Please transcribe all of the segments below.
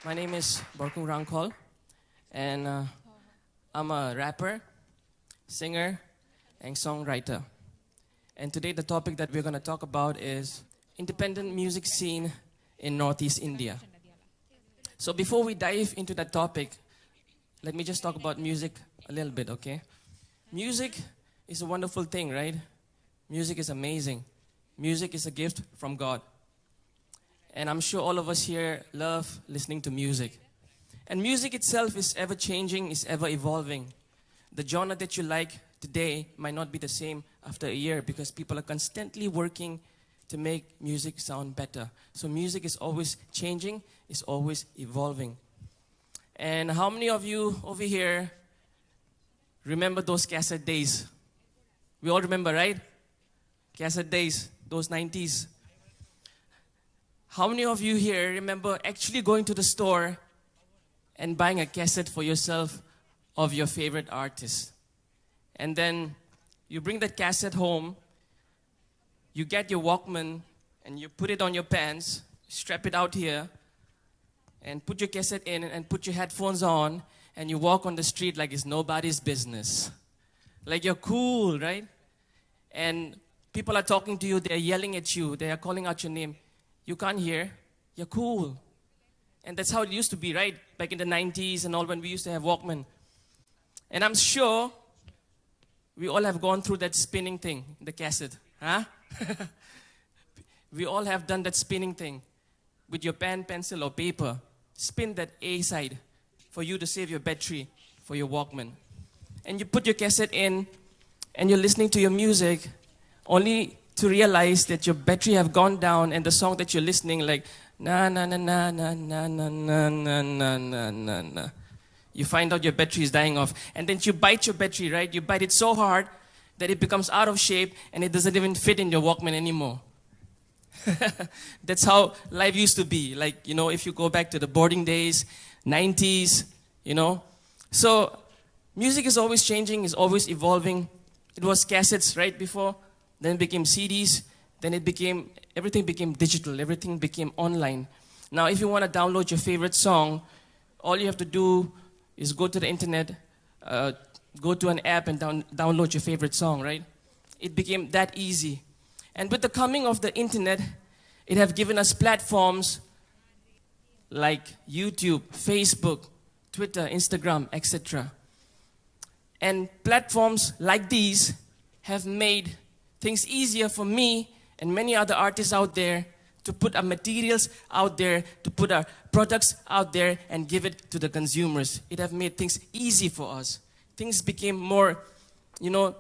My name is Borkung Hrangkhawl, and I'm a rapper, singer, and songwriter. And today the topic that we're going to talk about is independent music scene in Northeast India. So before we dive into that topic, let me just talk about music a little bit, okay? Music is a wonderful thing, right? Music is amazing. Music is a gift from God. And I'm sure all of us here love listening to music. And music itself is ever changing, is ever evolving. The genre that you like today might not be the same after a year because people are constantly working to make music sound better. So music is always changing, is always evolving. And how many of you over here remember those cassette days? We all remember, right? Cassette days, those 90s. How many of you here remember actually going to the store and buying a cassette for yourself of your favorite artist? And then you bring that cassette home, you get your Walkman and you put it on your pants, strap it out here, and put your cassette in and put your headphones on, and you walk on the street like it's nobody's business. Like you're cool, right? And people are talking to you, they're yelling at you, they are calling out your name. You can't hear, you're cool. And that's how it used to be, right? Back in the 90s and all when we used to have Walkman. And I'm sure we all have gone through that spinning thing, the cassette. Huh? We all have done that spinning thing with your pen, pencil, or paper. Spin that A side for you to save your battery for your Walkman. And you put your cassette in and you're listening to your music only to realize that your battery have gone down and the song that you're listening like na na na na na na na na na na na na na. You find out your battery is dying off, and then you bite your battery, right? You bite it so hard that it becomes out of shape and it doesn't even fit in your Walkman anymore. That's how life used to be. Like, you know, if you go back to the boarding days, 90s, you know. So music is always changing, is always evolving. It was cassettes right before. Then it became CDs, then everything became digital, everything became online. Now, if you want to download your favorite song, all you have to do is go to the internet, go to an app and download your favorite song, right? It became that easy. And with the coming of the internet, it have given us platforms like YouTube, Facebook, Twitter, Instagram, etc. And platforms like these have made things easier for me and many other artists out there to put our materials out there, to put our products out there and give it to the consumers. It have made things easy for us. Things became more,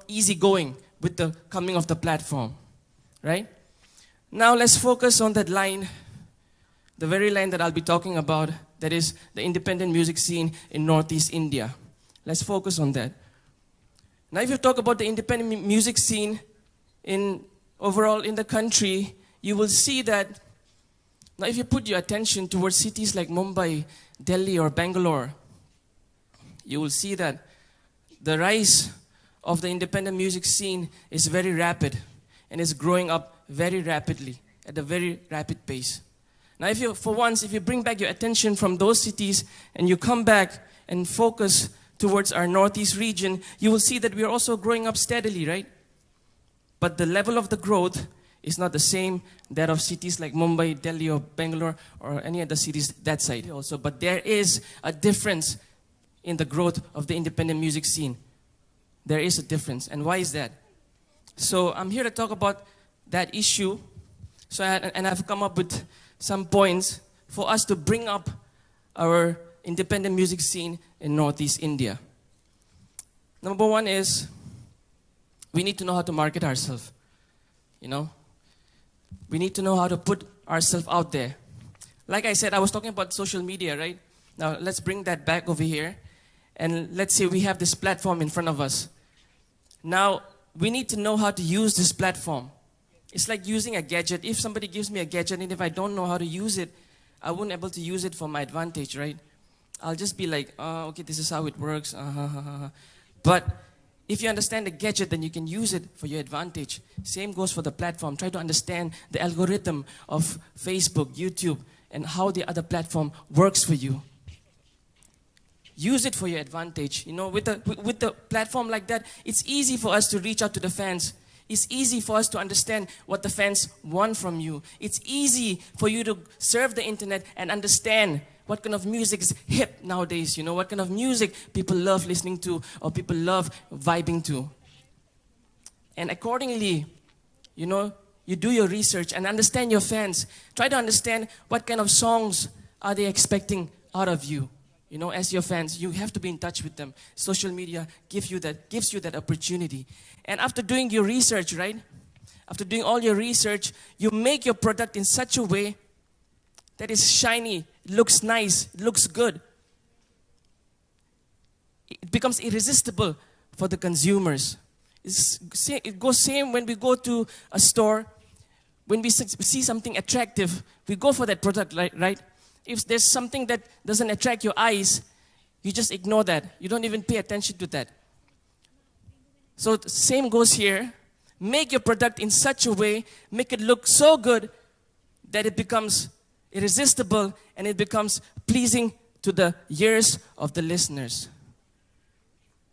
easygoing with the coming of the platform, right? Now let's focus on that line, the very line that I'll be talking about, that is the independent music scene in Northeast India. Let's focus on that. Now if you talk about the independent music scene overall in the country, you will see that now if you put your attention towards cities like Mumbai, Delhi or Bangalore, you will see that the rise of the independent music scene is very rapid and is growing up very rapidly at a very rapid pace. Now if you bring back your attention from those cities and you come back and focus towards our Northeast region, you will see that we are also growing up steadily, right? But the level of the growth is not the same that of cities like Mumbai, Delhi, or Bangalore, or any other cities that side also. But there is a difference in the growth of the independent music scene. There is a difference. And why is that? So I'm here to talk about that issue. And I've come up with some points for us to bring up our independent music scene in Northeast India. Number one is, we need to know how to market ourselves, We need to know how to put ourselves out there. Like I said, I was talking about social media, right? Now, let's bring that back over here. And let's say we have this platform in front of us. Now, we need to know how to use this platform. It's like using a gadget. If somebody gives me a gadget and if I don't know how to use it, I won't be able to use it for my advantage, right? I'll just be like, okay, this is how it works. But if you understand the gadget, then you can use it for your advantage. Same goes for the platform. Try to understand the algorithm of Facebook, YouTube, and how the other platform works for you. Use it for your advantage. You know, with the platform like that, it's easy for us to reach out to the fans. It's easy for us to understand what the fans want from you. It's easy for you to surf the internet and understand what kind of music is hip nowadays, you know, what kind of music people love listening to or people love vibing to. And accordingly, you know, you do your research and understand your fans. Try to understand what kind of songs are they expecting out of you. You know, as your fans, you have to be in touch with them. Social media gives you that opportunity. And after doing your research, right? After doing all your research, you make your product in such a way that is shiny, looks nice, looks good. It becomes irresistible for the consumers. It goes same when we go to a store. When we see something attractive, we go for that product, right? If there's something that doesn't attract your eyes, you just ignore that. You don't even pay attention to that. So the same goes here. Make your product in such a way, make it look so good that it becomes irresistible and it becomes pleasing to the ears of the listeners.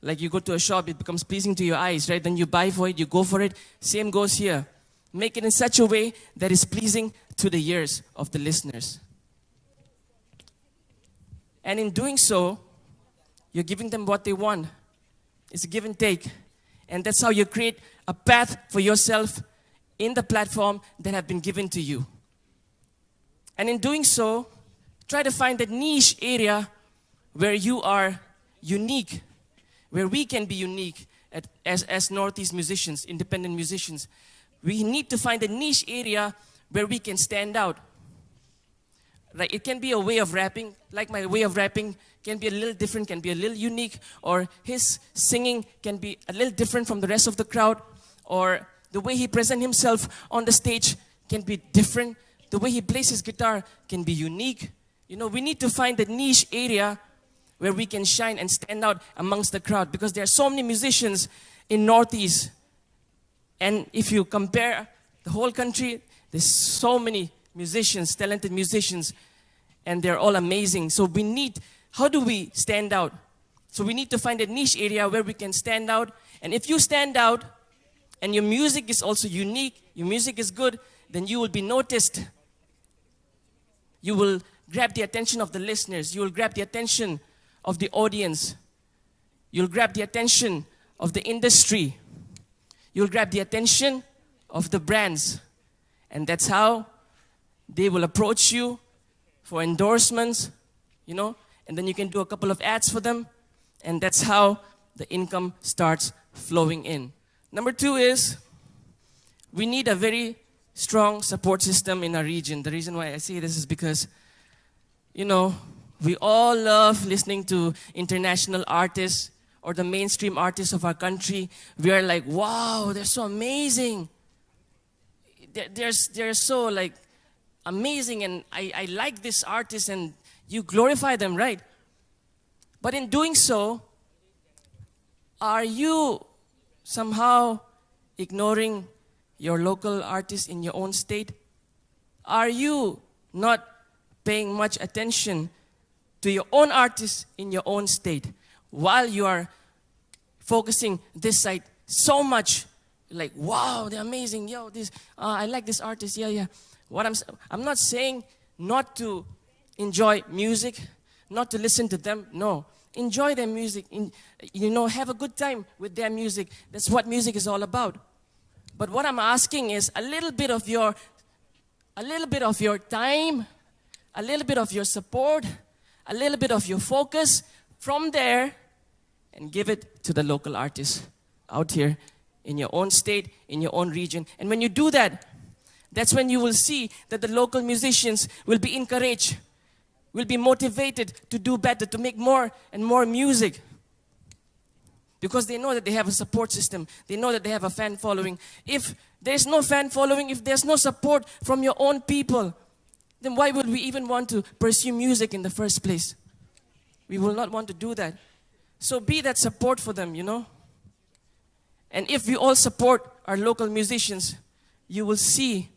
Like you go to a shop, it becomes pleasing to your eyes, right? Then you buy for it, you go for it. Same goes here. Make it in such a way that is pleasing to the ears of the listeners. And in doing so, you're giving them what they want. It's a give and take. And that's how you create a path for yourself in the platform that have been given to you. And in doing so, try to find that niche area where you are unique, where we can be unique as Northeast musicians, independent musicians. We need to find a niche area where we can stand out. Like it can be a way of rapping, like my way of rapping can be a little different, can be a little unique, or his singing can be a little different from the rest of the crowd, or the way he presents himself on the stage can be different. The way he plays his guitar can be unique. You know, we need to find the niche area where we can shine and stand out amongst the crowd, because there are so many musicians in Northeast. And if you compare the whole country, there's so many musicians, talented musicians, and they're all amazing. So how do we stand out? So we need to find a niche area where we can stand out. And if you stand out, and your music is also unique, your music is good, then you will be noticed. You will grab the attention of the listeners. You will grab the attention of the audience. You'll grab the attention of the industry. You'll grab the attention of the brands. And that's how they will approach you for endorsements, you know, and then you can do a couple of ads for them, and that's how the income starts flowing in. Number 2 is we need a very strong support system in our region. The reason why I say this is because, you know, we all love listening to international artists or the mainstream artists of our country. We are like, wow, they're so amazing. They're so like amazing, and I like this artist, and you glorify them, right? But in doing so, are you somehow ignoring your local artists in your own state? Are you not paying much attention to your own artists in your own state while you are focusing this side so much? Like, wow, they're amazing. Yo, I like this artist. Yeah. I'm not saying not to enjoy music, not to listen to them. No, enjoy their music. Have a good time with their music. That's what music is all about. But what I'm asking is a little bit of your time, a little bit of your support, a little bit of your focus from there, and give it to the local artists out here in your own state, in your own region. And when you do that, that's when you will see that the local musicians will be encouraged, will be motivated to do better, to make more and more music. Because they know that they have a support system. They know that they have a fan following. If there's no fan following, if there's no support from your own people, then why would we even want to pursue music in the first place? We will not want to do that. So be that support for them, you know. And if we all support our local musicians, you will see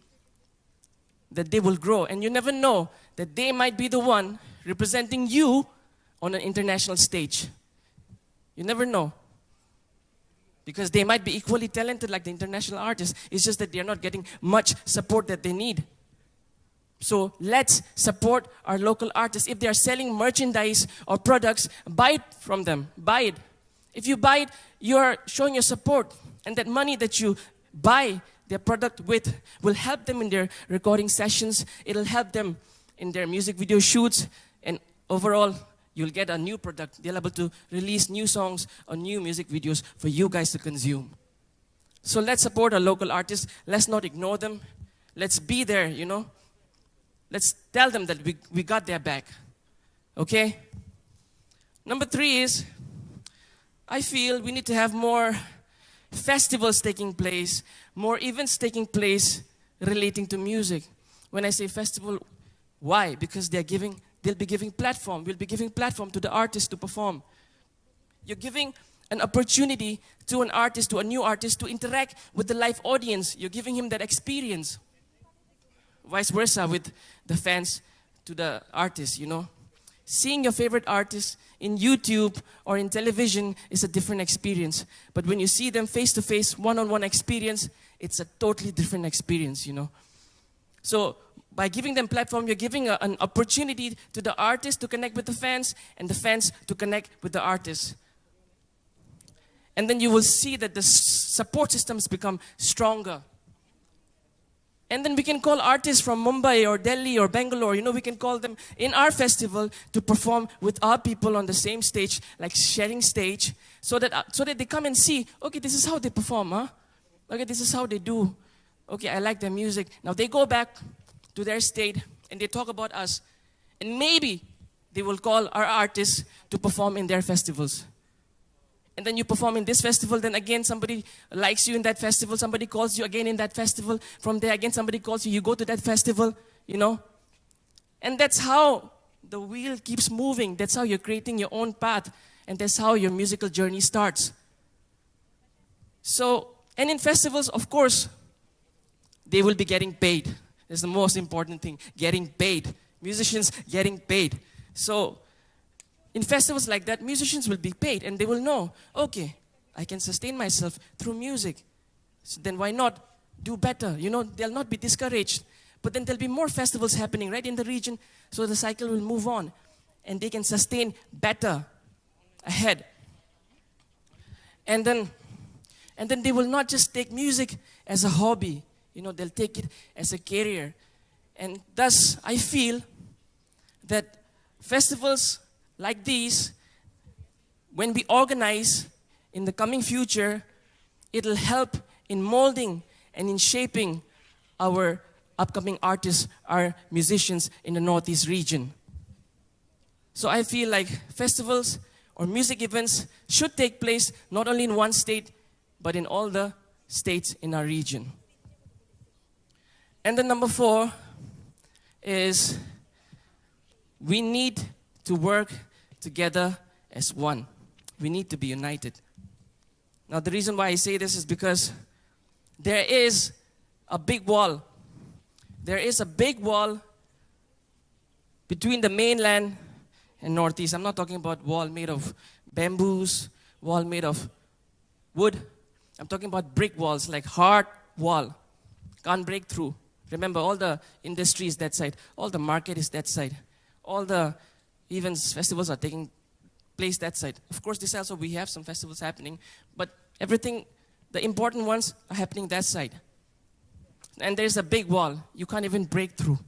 that they will grow. And you never know that they might be the one representing you on an international stage. You never know. Because they might be equally talented like the international artists. It's just that they're not getting much support that they need. So let's support our local artists. If they are selling merchandise or products, buy it from them. Buy it. If you buy it, you are showing your support. And that money that you buy their product with will help them in their recording sessions. It'll help them in their music video shoots. And overall, you'll get a new product. They'll be able to release new songs or new music videos for you guys to consume. So let's support our local artists. Let's not ignore them. Let's be there, you know. Let's tell them that we got their back. Okay? Number 3 is, I feel we need to have more festivals taking place, more events taking place relating to music. When I say festival, why? Because they'll be giving platform. We'll be giving platform to the artists to perform. You're giving an opportunity to an artist, to a new artist, to interact with the live audience. You're giving him that experience. Vice versa with the fans to the artists, you know. Seeing your favorite artist in YouTube or in television is a different experience. But when you see them face-to-face, one-on-one experience, it's a totally different experience, you know. So by giving them platform, you're giving an opportunity to the artist to connect with the fans and the fans to connect with the artists. And then you will see that the support systems become stronger. And then we can call artists from Mumbai or Delhi or Bangalore, you know, we can call them in our festival to perform with our people on the same stage, like sharing stage, so that they come and see, okay, this is how they perform, huh? Okay, this is how they do. Okay, I like their music. Now they go back to their state and they talk about us. And maybe they will call our artists to perform in their festivals. And then you perform in this festival, then again somebody likes you in that festival, somebody calls you again in that festival, from there again somebody calls you, you go to that festival, you know. And that's how the wheel keeps moving, that's how you're creating your own path, and that's how your musical journey starts. So, and in festivals, of course, they will be getting paid. That's the most important thing, getting paid. Musicians getting paid. So, in festivals like that, musicians will be paid and they will know, okay, I can sustain myself through music. So then why not do better? You know, they'll not be discouraged. But then there'll be more festivals happening right in the region, so the cycle will move on and they can sustain better ahead. And then they will not just take music as a hobby. You know, they'll take it as a career. And thus, I feel that festivals like these, when we organize in the coming future, it'll help in molding and in shaping our upcoming artists, our musicians in the Northeast region. So I feel like festivals or music events should take place not only in one state, but in all the states in our region. And then number 4 is we need to work together as one. We need to be united. Now the reason why I say this is because there is a big wall. There is a big wall between the mainland and Northeast. I'm not talking about wall made of bamboos, wall made of wood. I'm talking about brick walls, like hard wall. Can't break through. Remember, all the industry is that side. All the market is that side. All the events, festivals are taking place that side. Of course, this also, we have some festivals happening, but everything, the important ones are happening that side. And there's a big wall. You can't even break through.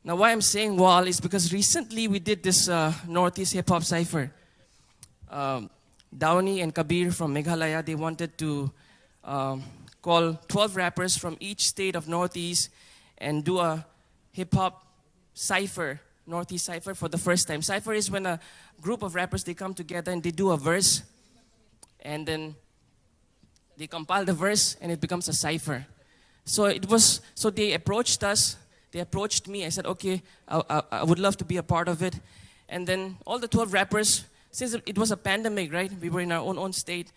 Now, why I'm saying wall is because recently we did this Northeast Hip Hop Cypher. Downey and Kabir from Meghalaya, they wanted to call 12 rappers from each state of Northeast and do a hip hop cypher, Northeast cypher for the first time. Cypher is when a group of rappers, they come together and they do a verse, and then they compile the verse and it becomes a cypher. So they approached us, they approached me. I said, okay, I would love to be a part of it. And then all the 12 rappers, since it was a pandemic, right? We were in our own state,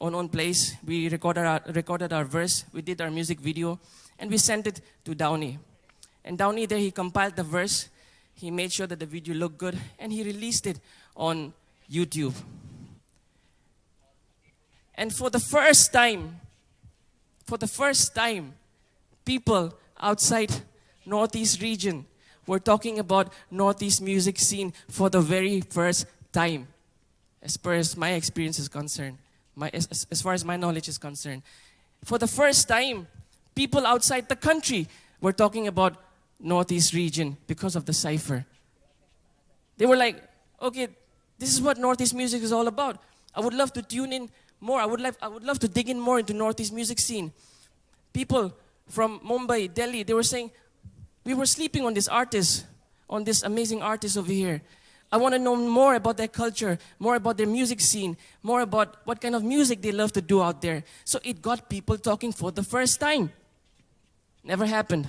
own place. We recorded our verse. We did our music video. And we sent it to Downey. And Downey there, he compiled the verse. He made sure that the video looked good. And he released it on YouTube. And for the first time, people outside Northeast region were talking about Northeast music scene for the very first time, as far as my experience is concerned, as far as my knowledge is concerned. For the first time, people outside the country were talking about Northeast region because of the cipher. They were like, okay, this is what Northeast music is all about. I would love to tune in more. I would love to dig in more into Northeast music scene. People from Mumbai, Delhi, they were saying, we were sleeping on this artist, on this amazing artist over here. I want to know more about their culture, more about their music scene, more about what kind of music they love to do out there. So it got people talking for the first time. Never happened.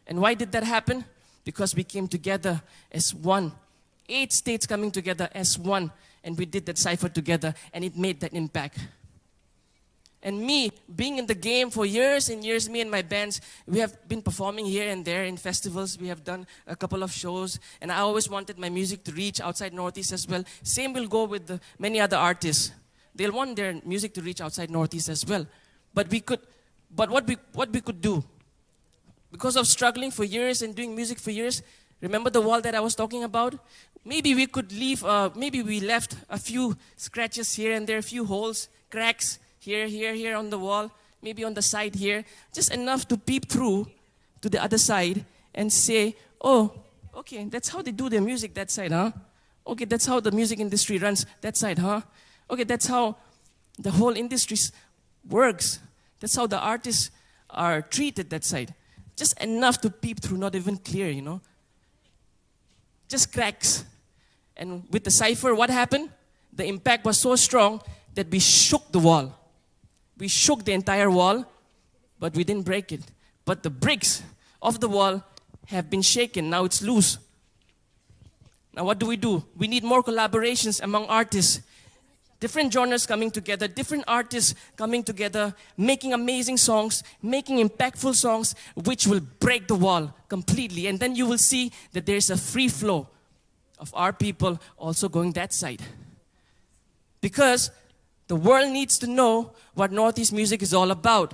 And why did that happen? Because we came together as one. 8 states coming together as one. And we did that cipher together, and it made that impact. And me, being in the game for years and years, me and my bands, we have been performing here and there in festivals. We have done a couple of shows, and I always wanted my music to reach outside Northeast as well. Same will go with the many other artists. They'll want their music to reach outside Northeast as well. But what we could do, because of struggling for years and doing music for years, remember the wall that I was talking about? Maybe we could leave, maybe we left a few scratches here and there, a few holes, cracks, here on the wall, maybe on the side here, just enough to peep through to the other side and say, oh, okay, that's how they do their music that side, huh? Okay, that's how the music industry runs that side, huh? Okay, that's how the whole industry works. That's how the artists are treated that side. Just enough to peep through, not even clear, you know? Just cracks. And with the cipher, what happened? The impact was so strong that we shook the wall. We shook the entire wall, but we didn't break it. But the bricks of the wall have been shaken. Now it's loose. Now what do? We need more collaborations among artists. Different genres coming together, different artists coming together, making amazing songs, making impactful songs, which will break the wall completely. And then you will see that there's a free flow of our people also going that side. Because the world needs to know what Northeast music is all about.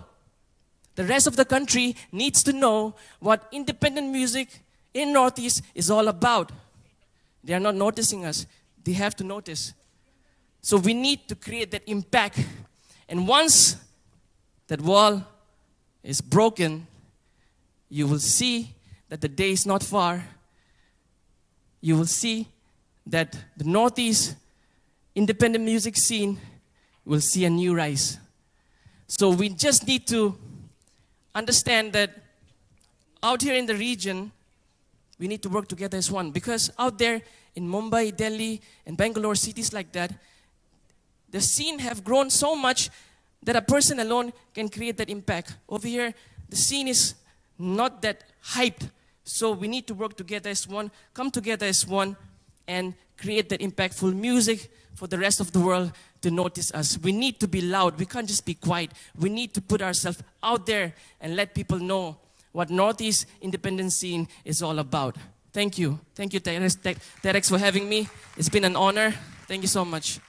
The rest of the country needs to know what independent music in Northeast is all about. They are not noticing us. They have to notice. So we need to create that impact. And once that wall is broken, you will see that the day is not far. You will see that the Northeast independent music scene will see a new rise. So we just need to understand that out here in the region, we need to work together as one. Because out there in Mumbai, Delhi, and Bangalore, cities like that, the scene have grown so much that a person alone can create that impact. Over here, the scene is not that hyped. So we need to work together as one, come together as one, and create that impactful music for the rest of the world to notice us. We need to be loud. We can't just be quiet. We need to put ourselves out there and let people know what Northeast independent scene is all about. Thank you. Thank you, TEDx, for having me. It's been an honor. Thank you so much.